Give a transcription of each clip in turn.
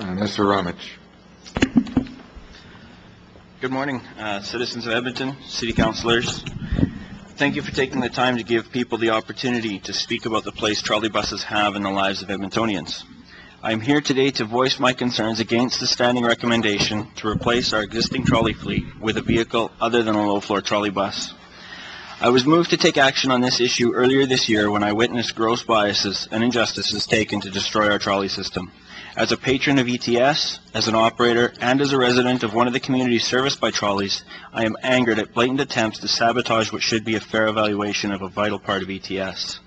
Mr. Roemmich. Good morning, citizens of Edmonton, city councillors. Thank you for taking the time to give people the opportunity to speak about the place trolley buses have in the lives of Edmontonians. I am here today to voice my concerns against the standing recommendation to replace our existing trolley fleet with a vehicle other than a low-floor trolley bus. I was moved to take action on this issue earlier this year when I witnessed gross biases and injustices taken to destroy our trolley system. As a patron of ETS, as an operator, and as a resident of one of the communities serviced by trolleys, I am angered at blatant attempts to sabotage what should be a fair evaluation of a vital part of ETS.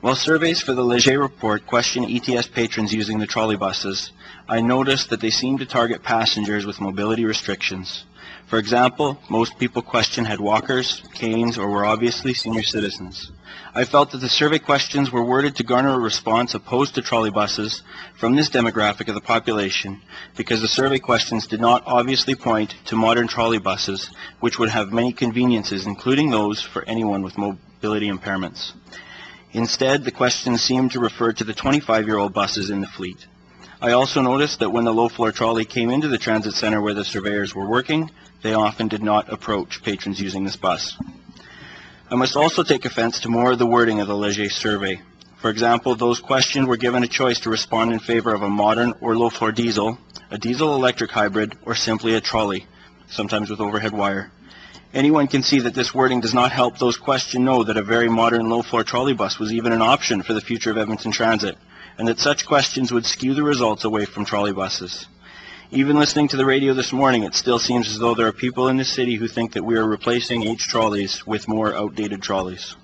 While surveys for the Leger report question ETS patrons using the trolley buses, I noticed that they seem to target passengers with mobility restrictions. For example, most people questioned had walkers, canes, or were obviously senior citizens. I felt that the survey questions were worded to garner a response opposed to trolley buses from this demographic of the population because the survey questions did not obviously point to modern trolley buses, which would have many conveniences, including those for anyone with mobility impairments. Instead, the questions seemed to refer to the 25-year-old buses in the fleet. I also noticed that when the low-floor trolley came into the transit center where the surveyors were working, they often did not approach patrons using this bus. I must also take offense to more of the wording of the Leger survey. For example, those questioned were given a choice to respond in favor of a modern or low-floor diesel, a diesel-electric hybrid, or simply a trolley, sometimes with overhead wire. Anyone can see that this wording does not help those questioned know that a very modern low-floor trolley bus was even an option for the future of Edmonton Transit, and that such questions would skew the results away from trolley buses. Even listening to the radio this morning, it still seems as though there are people in the city who think that we are replacing H trolleys with more outdated trolleys.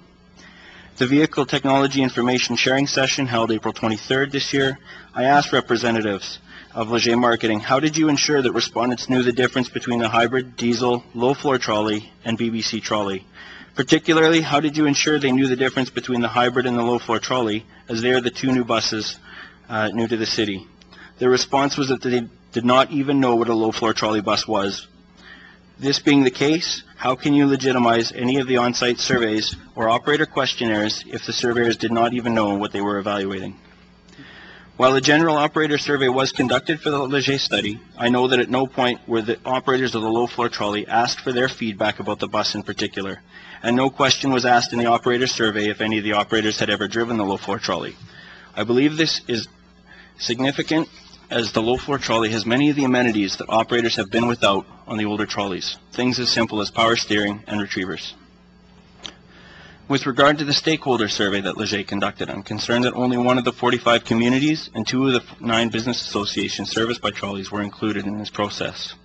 The Vehicle Technology Information Sharing Session held April 23rd this year, I asked representatives of Leger Marketing, how did you ensure that respondents knew the difference between the hybrid, diesel, low-floor trolley, and BBC trolley? Particularly, how did you ensure they knew the difference between the hybrid and the low-floor trolley, as they are the two new buses new to the city? Their response was that they did not even know what a low-floor trolley bus was. This being the case, how can you legitimize any of the on-site surveys or operator questionnaires if the surveyors did not even know what they were evaluating? While a general operator survey was conducted for the Leger study, I know that at no point were the operators of the low-floor trolley asked for their feedback about the bus in particular, and no question was asked in the operator survey if any of the operators had ever driven the low-floor trolley. I believe this is significant as the low-floor trolley has many of the amenities that operators have been without on the older trolleys, things as simple as power steering and retrievers. With regard to the stakeholder survey that Leger conducted, I'm concerned that only one of the 45 communities and 2 of the 9 business associations serviced by trolleys were included in this process.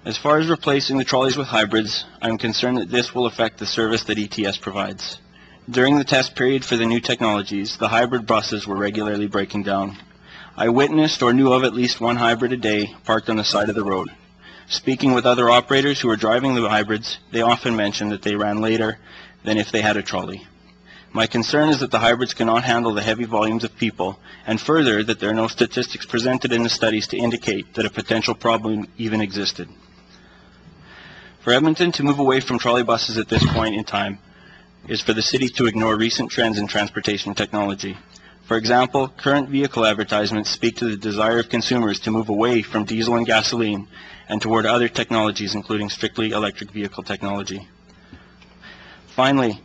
As far as replacing the trolleys with hybrids, I'm concerned that this will affect the service that ETS provides. During the test period for the new technologies, the hybrid buses were regularly breaking down. I witnessed or knew of at least one hybrid a day parked on the side of the road. Speaking with other operators who were driving the hybrids, they often mentioned that they ran later than if they had a trolley. My concern is that the hybrids cannot handle the heavy volumes of people, and further, that there are no statistics presented in the studies to indicate that a potential problem even existed. For Edmonton to move away from trolley buses at this point in time is for the city to ignore recent trends in transportation technology. For example, current vehicle advertisements speak to the desire of consumers to move away from diesel and gasoline and toward other technologies, including strictly electric vehicle technology. Finally,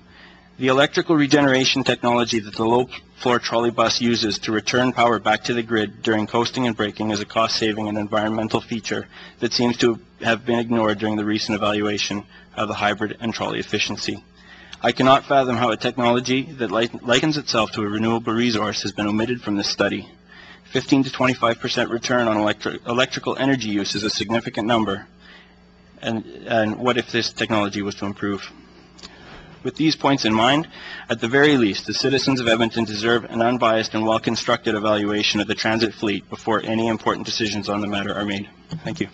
the electrical regeneration technology that the low-floor trolley bus uses to return power back to the grid during coasting and braking is a cost-saving and environmental feature that seems to have been ignored during the recent evaluation of the hybrid and trolley efficiency. I cannot fathom how a technology that likens itself to a renewable resource has been omitted from this study. 15 to 25% return on electrical energy use is a significant number. And what if this technology was to improve? With these points in mind, at the very least, the citizens of Edmonton deserve an unbiased and well-constructed evaluation of the transit fleet before any important decisions on the matter are made. Thank you.